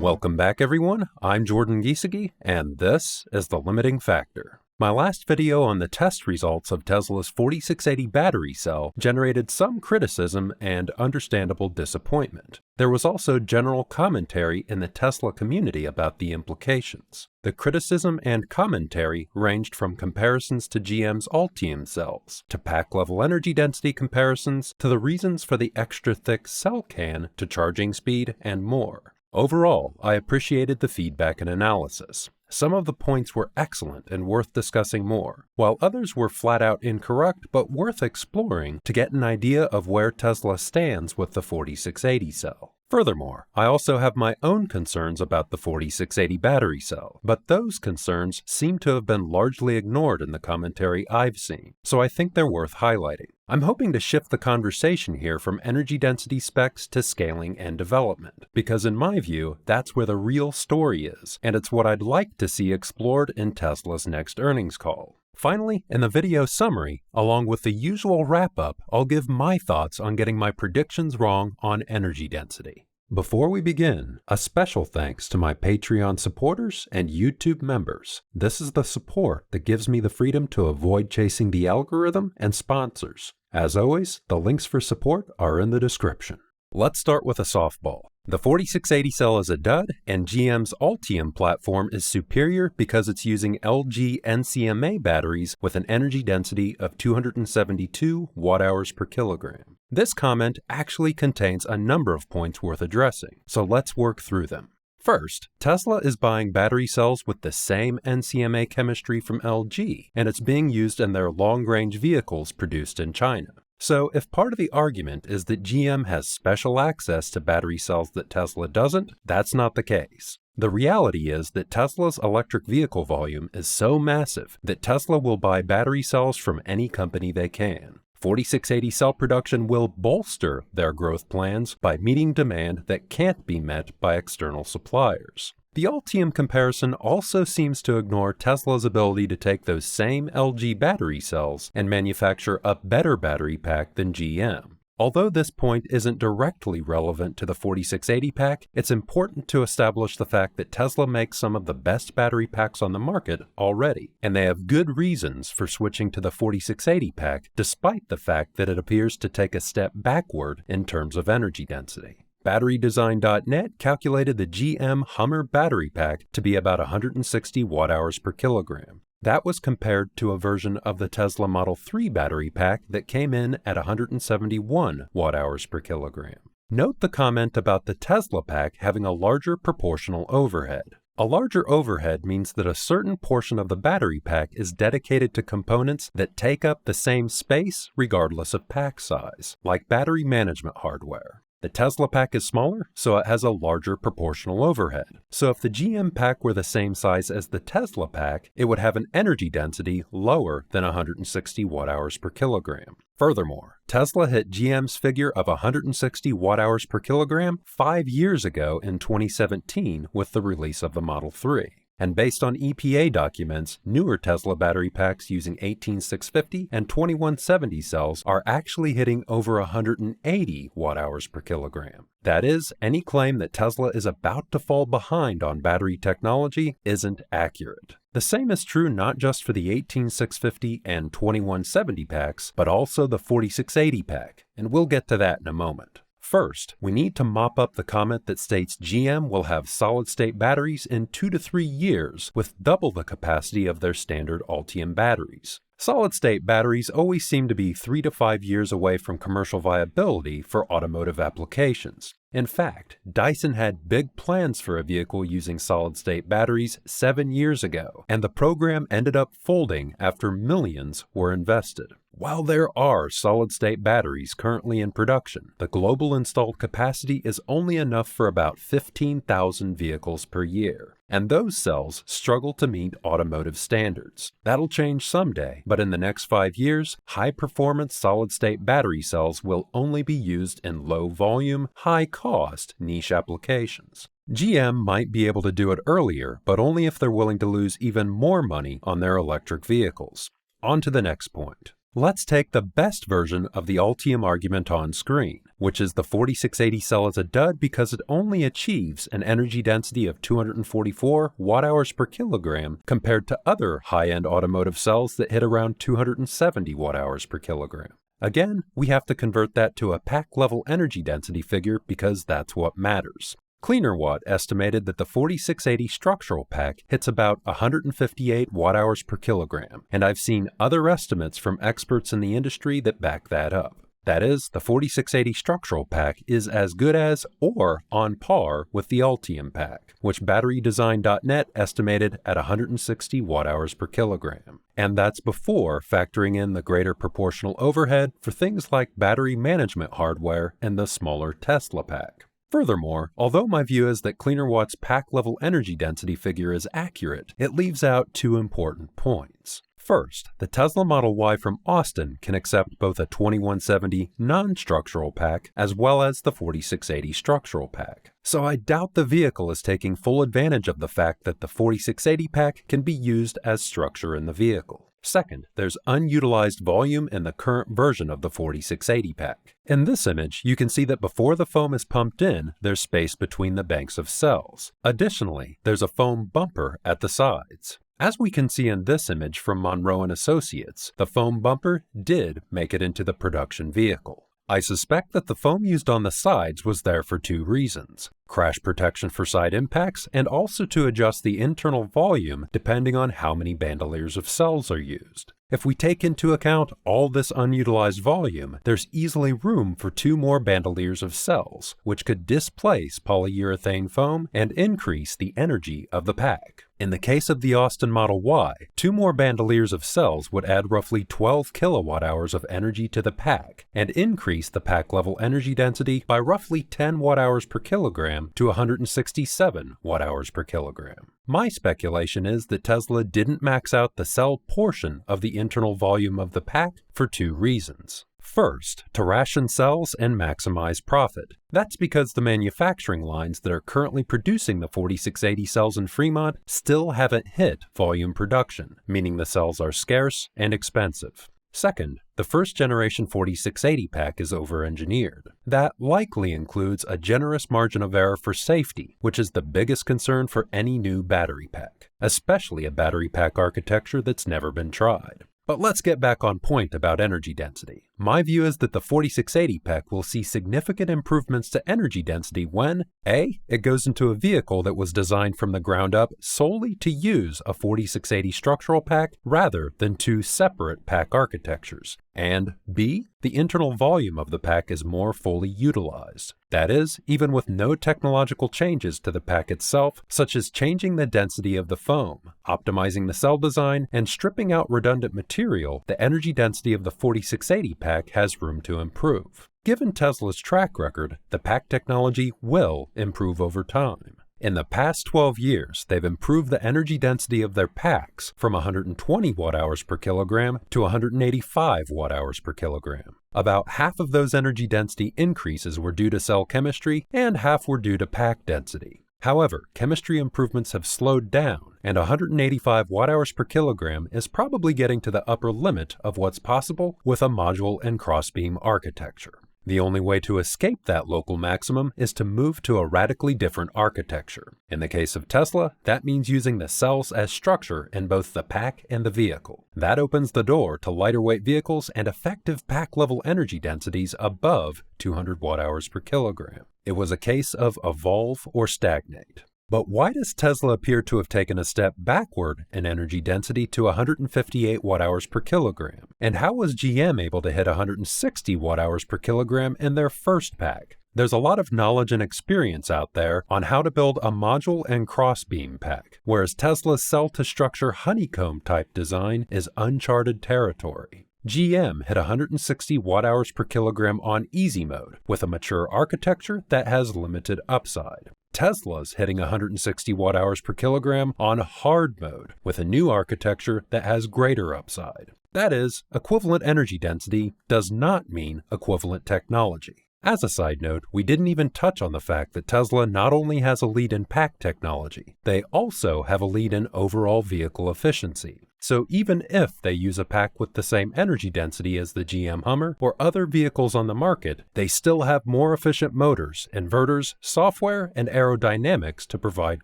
Welcome back everyone, I'm Jordan Giesecke, and this is The Limiting Factor. My last video on the test results of Tesla's 4680 battery cell generated some criticism and understandable disappointment. There was also general commentary in the Tesla community about the implications. The criticism and commentary ranged from comparisons to GM's Ultium cells, to pack-level energy density comparisons, to the reasons for the extra thick cell can, to charging speed, and more. Overall, I appreciated the feedback and analysis. Some of the points were excellent and worth discussing more, while others were flat out incorrect but worth exploring to get an idea of where Tesla stands with the 4680 cell. Furthermore, I also have my own concerns about the 4680 battery cell, but those concerns seem to have been largely ignored in the commentary I've seen, so I think they're worth highlighting. I'm hoping to shift the conversation here from energy density specs to scaling and development, because in my view, that's where the real story is, and it's what I'd like to see explored in Tesla's next earnings call. Finally, in the video summary, along with the usual wrap-up, I'll give my thoughts on getting my predictions wrong on energy density. Before we begin, a special thanks to my Patreon supporters and YouTube members. This is the support that gives me the freedom to avoid chasing the algorithm and sponsors. As always, the links for support are in the description. Let's start with a softball. The 4680 cell is a dud, and GM's Ultium platform is superior because it's using LG NCMA batteries with an energy density of 272 watt-hours per kilogram. This comment actually contains a number of points worth addressing, so let's work through them. First, Tesla is buying battery cells with the same NCMA chemistry from LG, and it's being used in their long-range vehicles produced in China. So, if part of the argument is that GM has special access to battery cells that Tesla doesn't, that's not the case. The reality is that Tesla's electric vehicle volume is so massive that Tesla will buy battery cells from any company they can. 4680 cell production will bolster their growth plans by meeting demand that can't be met by external suppliers. The Ultium comparison also seems to ignore Tesla's ability to take those same LG battery cells and manufacture a better battery pack than GM. Although this point isn't directly relevant to the 4680 pack, it's important to establish the fact that Tesla makes some of the best battery packs on the market already, and they have good reasons for switching to the 4680 pack despite the fact that it appears to take a step backward in terms of energy density. BatteryDesign.net calculated the GM Hummer battery pack to be about 160 watt-hours per kilogram. That was compared to a version of the Tesla Model 3 battery pack that came in at 171 watt-hours per kilogram. Note the comment about the Tesla pack having a larger proportional overhead. A larger overhead means that a certain portion of the battery pack is dedicated to components that take up the same space regardless of pack size, like battery management hardware. The Tesla pack is smaller, so it has a larger proportional overhead. So if the GM pack were the same size as the Tesla pack, it would have an energy density lower than 160 watt-hours per kilogram. Furthermore, Tesla hit GM's figure of 160 watt-hours per kilogram 5 years ago in 2017 with the release of the Model 3. And based on EPA documents, newer Tesla battery packs using 18650 and 2170 cells are actually hitting over 180 watt-hours per kilogram. That is, any claim that Tesla is about to fall behind on battery technology isn't accurate. The same is true not just for the 18650 and 2170 packs, but also the 4680 pack, and we'll get to that in a moment. First, we need to mop up the comment that states GM will have solid-state batteries in 2 to 3 years with double the capacity of their standard Ultium batteries. Solid-state batteries always seem to be 3 to 5 years away from commercial viability for automotive applications. In fact, Dyson had big plans for a vehicle using solid-state batteries 7 years ago, and the program ended up folding after millions were invested. While there are solid-state batteries currently in production, the global installed capacity is only enough for about 15,000 vehicles per year, and those cells struggle to meet automotive standards. That'll change someday, but in the next 5 years, high-performance solid-state battery cells will only be used in low-volume, high-cost niche applications. GM might be able to do it earlier, but only if they're willing to lose even more money on their electric vehicles. On to the next point. Let's take the best version of the Ultium argument on screen, which is the 4680 cell is a dud because it only achieves an energy density of 244 watt-hours per kilogram compared to other high-end automotive cells that hit around 270 watt-hours per kilogram. Again, we have to convert that to a pack-level energy density figure because that's what matters. CleanerWatt estimated that the 4680 structural pack hits about 158 watt-hours per kilogram, and I've seen other estimates from experts in the industry that back that up. That is, the 4680 structural pack is as good as or on par with the Ultium pack, which BatteryDesign.net estimated at 160 watt-hours per kilogram. And that's before factoring in the greater proportional overhead for things like battery management hardware and the smaller Tesla pack. Furthermore, although my view is that CleanerWatt's pack-level energy density figure is accurate, it leaves out two important points. First, the Tesla Model Y from Austin can accept both a 2170 non-structural pack as well as the 4680 structural pack. So I doubt the vehicle is taking full advantage of the fact that the 4680 pack can be used as structure in the vehicle. Second, there's unutilized volume in the current version of the 4680 pack. In this image, you can see that before the foam is pumped in, there's space between the banks of cells. Additionally, there's a foam bumper at the sides. As we can see in this image from Monroe & Associates, the foam bumper did make it into the production vehicle. I suspect that the foam used on the sides was there for two reasons: crash protection for side impacts and also to adjust the internal volume depending on how many bandoliers of cells are used. If we take into account all this unutilized volume, there's easily room for 2 more bandoliers of cells, which could displace polyurethane foam and increase the energy of the pack. In the case of the Austin Model Y, 2 more bandoliers of cells would add roughly 12 kilowatt-hours of energy to the pack and increase the pack-level energy density by roughly 10 watt-hours per kilogram to 167 watt-hours per kilogram. My speculation is that Tesla didn't max out the cell portion of the internal volume of the pack for 2 reasons. First, to ration cells and maximize profit. That's because the manufacturing lines that are currently producing the 4680 cells in Fremont still haven't hit volume production, meaning the cells are scarce and expensive. Second, the first generation 4680 pack is over-engineered. That likely includes a generous margin of error for safety, which is the biggest concern for any new battery pack, especially a battery pack architecture that's never been tried. But let's get back on point about energy density. My view is that the 4680 pack will see significant improvements to energy density when A. It goes into a vehicle that was designed from the ground up solely to use a 4680 structural pack rather than 2 separate pack architectures, and B. The internal volume of the pack is more fully utilized. That is, even with no technological changes to the pack itself, such as changing the density of the foam, optimizing the cell design, and stripping out redundant material, the energy density of the 4680 pack has room to improve. Given Tesla's track record, the pack technology will improve over time. In the past 12 years, they've improved the energy density of their packs from 120 watt-hours per kilogram to 185 watt-hours per kilogram. About half of those energy density increases were due to cell chemistry and half were due to pack density. However, chemistry improvements have slowed down, and 185 watt-hours per kilogram is probably getting to the upper limit of what's possible with a module and crossbeam architecture. The only way to escape that local maximum is to move to a radically different architecture. In the case of Tesla, that means using the cells as structure in both the pack and the vehicle. That opens the door to lighter weight vehicles and effective pack-level energy densities above 200 watt-hours per kilogram. It was a case of evolve or stagnate. But why does Tesla appear to have taken a step backward in energy density to 158 watt-hours per kilogram? And how was GM able to hit 160 watt-hours per kilogram in their first pack? There's a lot of knowledge and experience out there on how to build a module and crossbeam pack, whereas Tesla's cell-to-structure honeycomb-type design is uncharted territory. GM hit 160 watt-hours per kilogram on easy mode with a mature architecture that has limited upside. Tesla's hitting 160 watt-hours per kilogram on hard mode with a new architecture that has greater upside. That is, equivalent energy density does not mean equivalent technology. As a side note, we didn't even touch on the fact that Tesla not only has a lead in pack technology, they also have a lead in overall vehicle efficiency. So even if they use a pack with the same energy density as the GM Hummer or other vehicles on the market, they still have more efficient motors, inverters, software, and aerodynamics to provide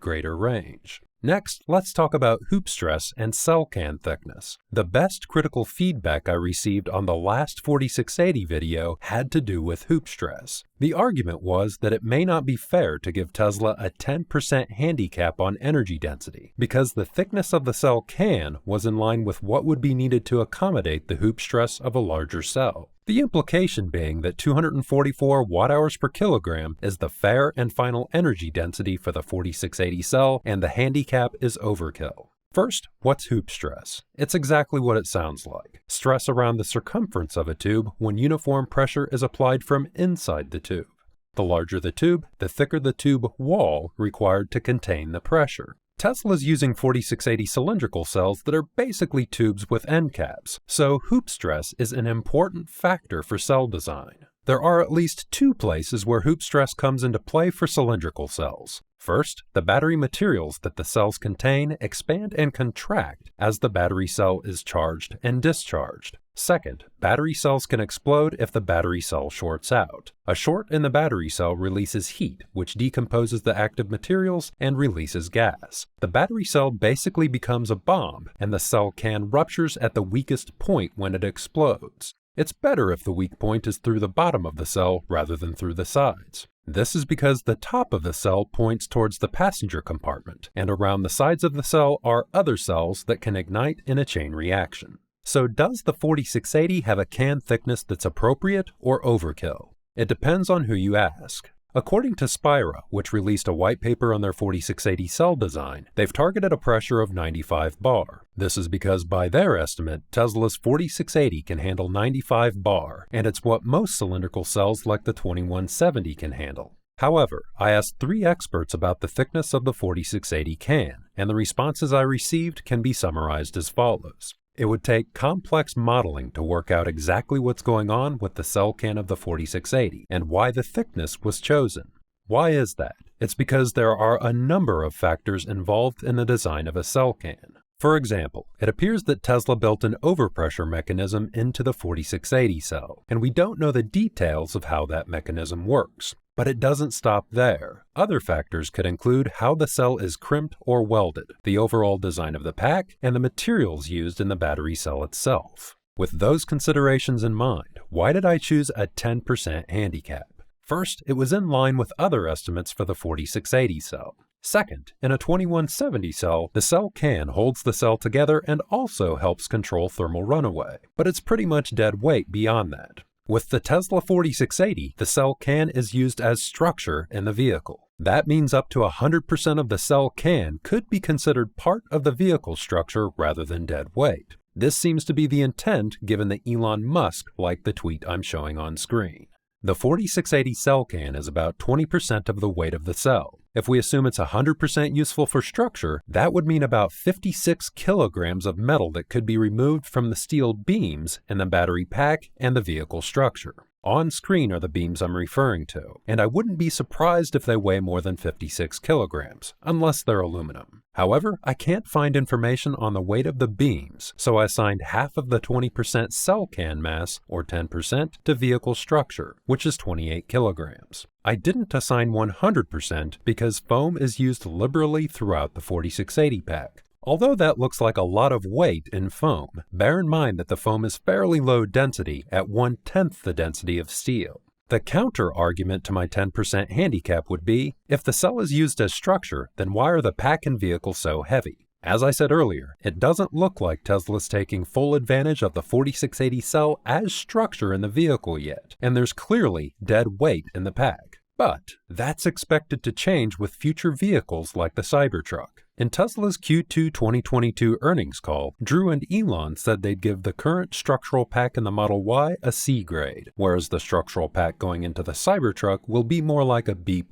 greater range. Next, let's talk about hoop stress and cell can thickness. The best critical feedback I received on the last 4680 video had to do with hoop stress. The argument was that it may not be fair to give Tesla a 10% handicap on energy density, because the thickness of the cell can was in line with what would be needed to accommodate the hoop stress of a larger cell. The implication being that 244 watt-hours per kilogram is the fair and final energy density for the 4680 cell, and the handicap is overkill. First, what's hoop stress? It's exactly what it sounds like. Stress around the circumference of a tube when uniform pressure is applied from inside the tube. The larger the tube, the thicker the tube wall required to contain the pressure. Tesla's using 4680 cylindrical cells that are basically tubes with end caps, so hoop stress is an important factor for cell design. There are at least two places where hoop stress comes into play for cylindrical cells. First, the battery materials that the cells contain expand and contract as the battery cell is charged and discharged. Second, battery cells can explode if the battery cell shorts out. A short in the battery cell releases heat, which decomposes the active materials and releases gas. The battery cell basically becomes a bomb, and the cell can ruptures at the weakest point when it explodes. It's better if the weak point is through the bottom of the cell rather than through the sides. This is because the top of the cell points towards the passenger compartment, and around the sides of the cell are other cells that can ignite in a chain reaction. So does the 4680 have a can thickness that's appropriate or overkill? It depends on who you ask. According to Spira, which released a white paper on their 4680 cell design, they've targeted a pressure of 95 bar. This is because by their estimate, Tesla's 4680 can handle 95 bar, and it's what most cylindrical cells like the 2170 can handle. However, I asked 3 experts about the thickness of the 4680 can, and the responses I received can be summarized as follows. It would take complex modeling to work out exactly what's going on with the cell can of the 4680 and why the thickness was chosen. Why is that? It's because there are a number of factors involved in the design of a cell can. For example, it appears that Tesla built an overpressure mechanism into the 4680 cell, and we don't know the details of how that mechanism works. But it doesn't stop there. Other factors could include how the cell is crimped or welded, the overall design of the pack, and the materials used in the battery cell itself. With those considerations in mind, why did I choose a 10% handicap? First, it was in line with other estimates for the 4680 cell. Second, in a 2170 cell, the cell can holds the cell together and also helps control thermal runaway, but it's pretty much dead weight beyond that. With the Tesla 4680, the cell can is used as structure in the vehicle. That means up to 100% of the cell can could be considered part of the vehicle structure rather than dead weight. This seems to be the intent given that Elon Musk liked the tweet I'm showing on screen. The 4680 cell can is about 20% of the weight of the cell. If we assume it's 100% useful for structure, that would mean about 56 kilograms of metal that could be removed from the steel beams in the battery pack and the vehicle structure. On screen are the beams I'm referring to, and I wouldn't be surprised if they weigh more than 56 kilograms, unless they're aluminum. However, I can't find information on the weight of the beams, so I assigned half of the 20% cell can mass, or 10%, to vehicle structure, which is 28 kilograms. I didn't assign 100% because foam is used liberally throughout the 4680 pack. Although that looks like a lot of weight in foam, bear in mind that the foam is fairly low density at 1/10 the density of steel. The counter argument to my 10% handicap would be, if the cell is used as structure, then why are the pack and vehicle so heavy? As I said earlier, it doesn't look like Tesla's taking full advantage of the 4680 cell as structure in the vehicle yet, and there's clearly dead weight in the pack. But that's expected to change with future vehicles like the Cybertruck. In Tesla's Q2 2022 earnings call, Drew and Elon said they'd give the current structural pack in the Model Y a C grade, whereas the structural pack going into the Cybertruck will be more like a B+.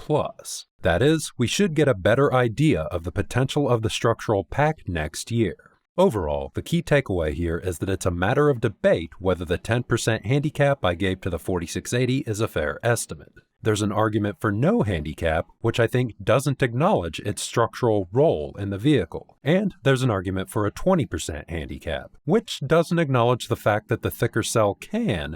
That is, we should get a better idea of the potential of the structural pack next year. Overall, the key takeaway here is that it's a matter of debate whether the 10% handicap I gave to the 4680 is a fair estimate. There's an argument for no handicap, which I think doesn't acknowledge its structural role in the vehicle. And there's an argument for a 20% handicap, which doesn't acknowledge the fact that the thicker cell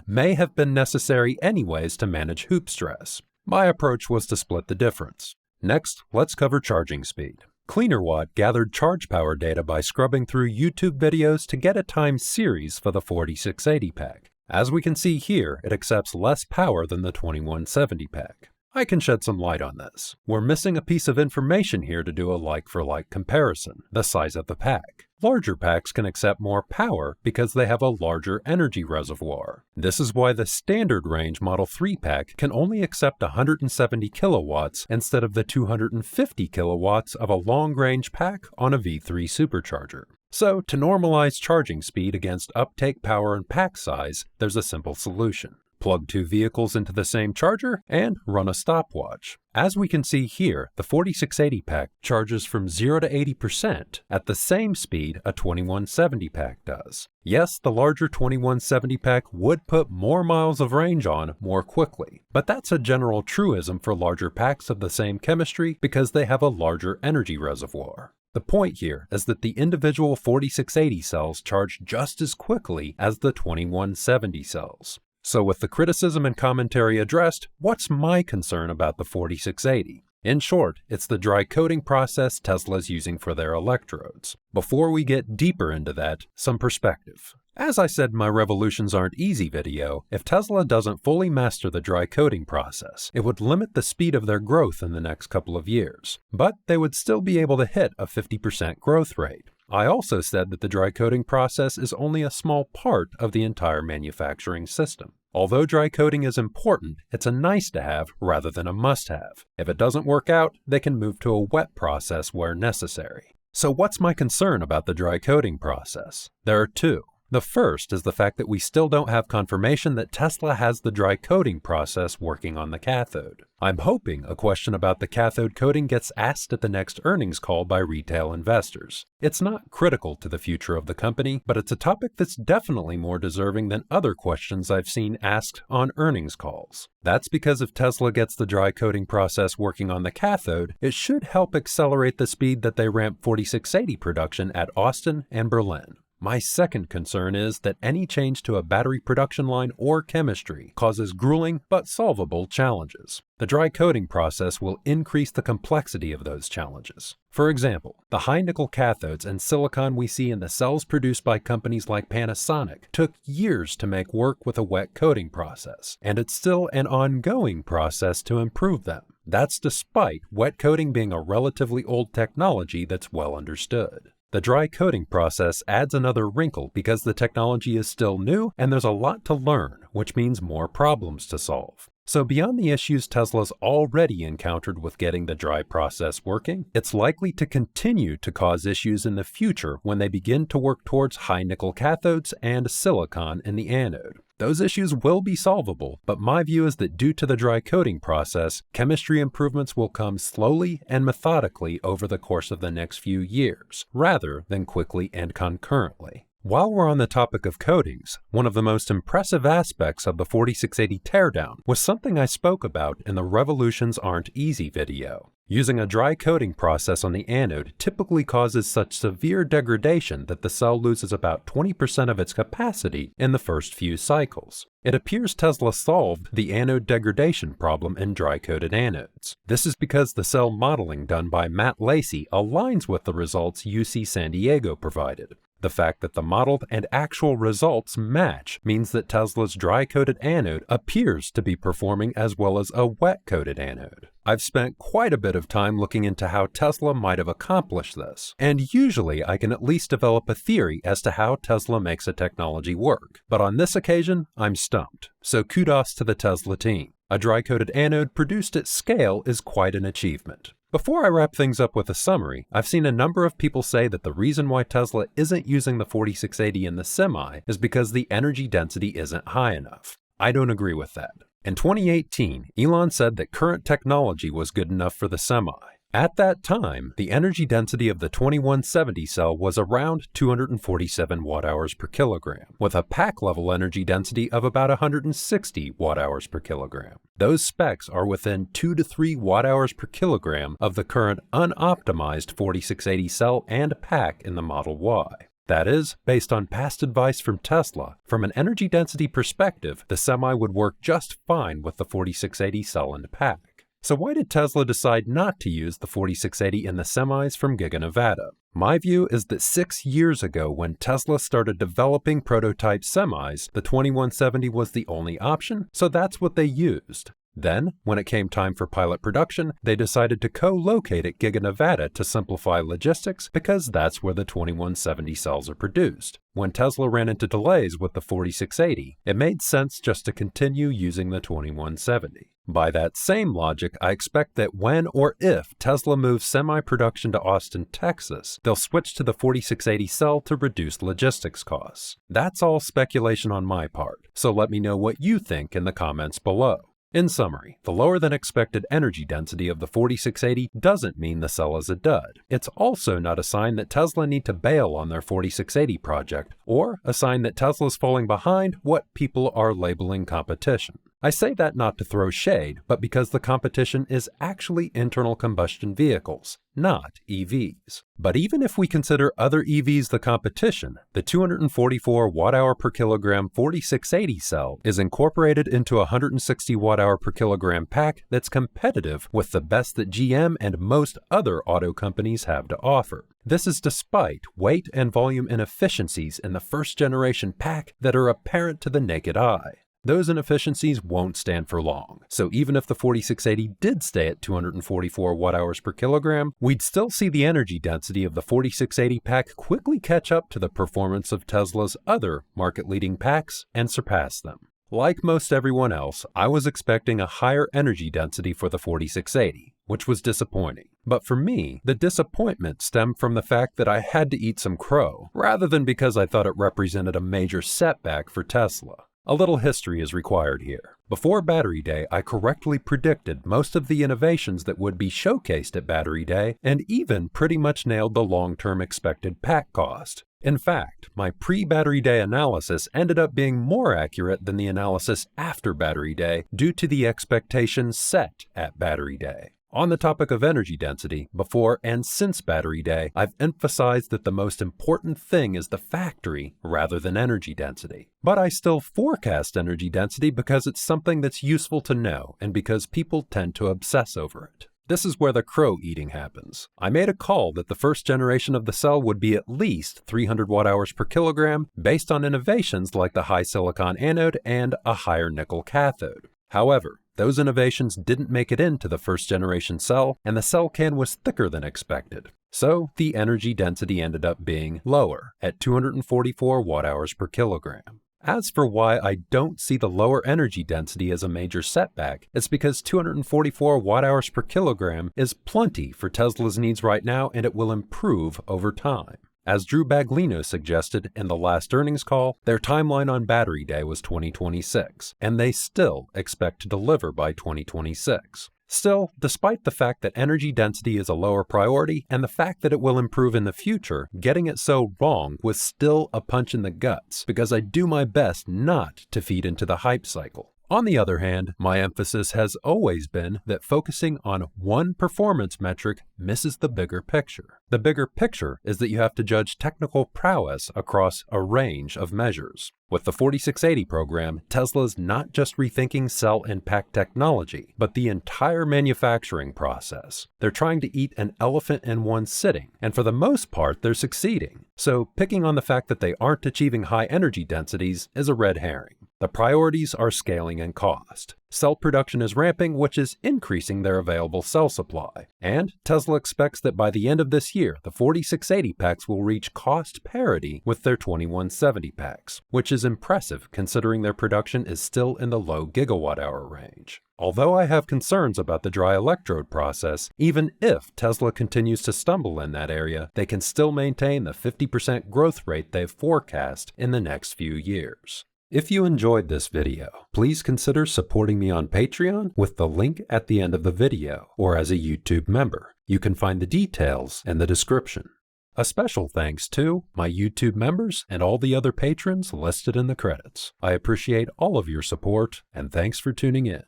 may have been necessary anyways to manage hoop stress. My approach was to split the difference. Next, let's cover charging speed. CleanerWatt gathered charge power data by scrubbing through YouTube videos to get a time series for the 4680 pack. As we can see here, it accepts less power than the 2170 pack. I can shed some light on this. We're missing a piece of information here to do a like-for-like comparison, the size of the pack. Larger packs can accept more power because they have a larger energy reservoir. This is why the standard range Model 3 pack can only accept 170 kilowatts instead of the 250 kilowatts of a long-range pack on a V3 supercharger. So, to normalize charging speed against uptake power and pack size, there's a simple solution. Plug two vehicles into the same charger and run a stopwatch. As we can see here, the 4680 pack charges from 0 to 80% at the same speed a 2170 pack does. Yes, the larger 2170 pack would put more miles of range on more quickly, but that's a general truism for larger packs of the same chemistry because they have a larger energy reservoir. The point here is that the individual 4680 cells charge just as quickly as the 2170 cells. So with the criticism and commentary addressed, what's my concern about the 4680? In short, it's the dry coating process Tesla's using for their electrodes. Before we get deeper into that, some perspective. As I said in my Revolutions Aren't Easy video, if Tesla doesn't fully master the dry coating process, it would limit the speed of their growth in the next couple of years. But they would still be able to hit a 50% growth rate. I also said that the dry coating process is only a small part of the entire manufacturing system. Although dry coating is important, it's a nice to have rather than a must have. If it doesn't work out, they can move to a wet process where necessary. So what's my concern about the dry coating process? There are two. The first is the fact that we still don't have confirmation that Tesla has the dry coating process working on the cathode. I'm hoping a question about the cathode coating gets asked at the next earnings call by retail investors. It's not critical to the future of the company, but it's a topic that's definitely more deserving than other questions I've seen asked on earnings calls. That's because if Tesla gets the dry coating process working on the cathode, it should help accelerate the speed that they ramp 4680 production at Austin and Berlin. My second concern is that any change to a battery production line or chemistry causes grueling but solvable challenges. The dry coating process will increase the complexity of those challenges. For example, the high-nickel cathodes and silicon we see in the cells produced by companies like Panasonic took years to make work with a wet coating process, and it's still an ongoing process to improve them. That's despite wet coating being a relatively old technology that's well understood. The dry coating process adds another wrinkle because the technology is still new and there's a lot to learn, which means more problems to solve. So beyond the issues Tesla's already encountered with getting the dry process working, it's likely to continue to cause issues in the future when they begin to work towards high nickel cathodes and silicon in the anode. Those issues will be solvable, but my view is that due to the dry coating process, chemistry improvements will come slowly and methodically over the course of the next few years, rather than quickly and concurrently. While we're on the topic of coatings, one of the most impressive aspects of the 4680 teardown was something I spoke about in the Revolutions Aren't Easy video. Using a dry coating process on the anode typically causes such severe degradation that the cell loses about 20% of its capacity in the first few cycles. It appears Tesla solved the anode degradation problem in dry-coated anodes. This is because the cell modeling done by Matt Lacey aligns with the results UC San Diego provided. The fact that the modeled and actual results match means that Tesla's dry-coated anode appears to be performing as well as a wet-coated anode. I've spent quite a bit of time looking into how Tesla might have accomplished this, and usually I can at least develop a theory as to how Tesla makes a technology work. But on this occasion, I'm stumped. So kudos to the Tesla team. A dry-coated anode produced at scale is quite an achievement. Before I wrap things up with a summary, I've seen a number of people say that the reason why Tesla isn't using the 4680 in the Semi is because the energy density isn't high enough. I don't agree with that. In 2018, Elon said that current technology was good enough for the Semi. At that time, the energy density of the 2170 cell was around 247 watt-hours per kilogram, with a pack-level energy density of about 160 watt-hours per kilogram. Those specs are within 2 to 3 watt-hours per kilogram of the current unoptimized 4680 cell and pack in the Model Y. That is, based on past advice from Tesla, from an energy density perspective, the Semi would work just fine with the 4680 cell and pack. So why did Tesla decide not to use the 4680 in the Semis from Giga Nevada? My view is that 6 years ago, when Tesla started developing prototype Semis, the 2170 was the only option, so that's what they used. Then, when it came time for pilot production, they decided to co-locate at Giga Nevada to simplify logistics because that's where the 2170 cells are produced. When Tesla ran into delays with the 4680, it made sense just to continue using the 2170. By that same logic, I expect that when or if Tesla moves semi-production to Austin, Texas, they'll switch to the 4680 cell to reduce logistics costs. That's all speculation on my part, so let me know what you think in the comments below. In summary, the lower than expected energy density of the 4680 doesn't mean the cell is a dud. It's also not a sign that Tesla need to bail on their 4680 project, or a sign that Tesla's falling behind what people are labeling competition. I say that not to throw shade, but because the competition is actually internal combustion vehicles, not EVs. But even if we consider other EVs the competition, the 244 watt-hour per kilogram 4680 cell is incorporated into a 160 watt-hour per kilogram pack that's competitive with the best that GM and most other auto companies have to offer. This is despite weight and volume inefficiencies in the first-generation pack that are apparent to the naked eye. Those inefficiencies won't stand for long, so even if the 4680 did stay at 244 watt-hours per kilogram, we'd still see the energy density of the 4680 pack quickly catch up to the performance of Tesla's other market-leading packs and surpass them. Like most everyone else, I was expecting a higher energy density for the 4680, which was disappointing. But for me, the disappointment stemmed from the fact that I had to eat some crow, rather than because I thought it represented a major setback for Tesla. A little history is required here. Before Battery Day, I correctly predicted most of the innovations that would be showcased at Battery Day, and even pretty much nailed the long-term expected pack cost. In fact, my pre-Battery Day analysis ended up being more accurate than the analysis after Battery Day due to the expectations set at Battery Day. On the topic of energy density, before and since Battery Day, I've emphasized that the most important thing is the factory rather than energy density. But I still forecast energy density because it's something that's useful to know and because people tend to obsess over it. This is where the crow eating happens. I made a call that the first generation of the cell would be at least 300 watt-hours per kilogram based on innovations like the high silicon anode and a higher nickel cathode. However, those innovations didn't make it into the first generation cell, and the cell can was thicker than expected. So the energy density ended up being lower at 244 watt-hours per kilogram. As for why I don't see the lower energy density as a major setback, it's because 244 watt-hours per kilogram is plenty for Tesla's needs right now, and it will improve over time. As Drew Baglino suggested in the last earnings call, their timeline on Battery Day was 2026, and they still expect to deliver by 2026. Still, despite the fact that energy density is a lower priority and the fact that it will improve in the future, getting it so wrong was still a punch in the guts because I do my best not to feed into the hype cycle. On the other hand, my emphasis has always been that focusing on one performance metric misses the bigger picture. The bigger picture is that you have to judge technical prowess across a range of measures. With the 4680 program, Tesla's not just rethinking cell and pack technology, but the entire manufacturing process. They're trying to eat an elephant in one sitting, and for the most part, they're succeeding. So picking on the fact that they aren't achieving high energy densities is a red herring. The priorities are scaling and cost. Cell production is ramping, which is increasing their available cell supply. And Tesla expects that by the end of this year, the 4680 packs will reach cost parity with their 2170 packs, which is impressive considering their production is still in the low gigawatt-hour range. Although I have concerns about the dry electrode process, even if Tesla continues to stumble in that area, they can still maintain the 50% growth rate they've forecast in the next few years. If you enjoyed this video, please consider supporting me on Patreon with the link at the end of the video, or as a YouTube member. You can find the details in the description. A special thanks to my YouTube members and all the other patrons listed in the credits. I appreciate all of your support, and thanks for tuning in.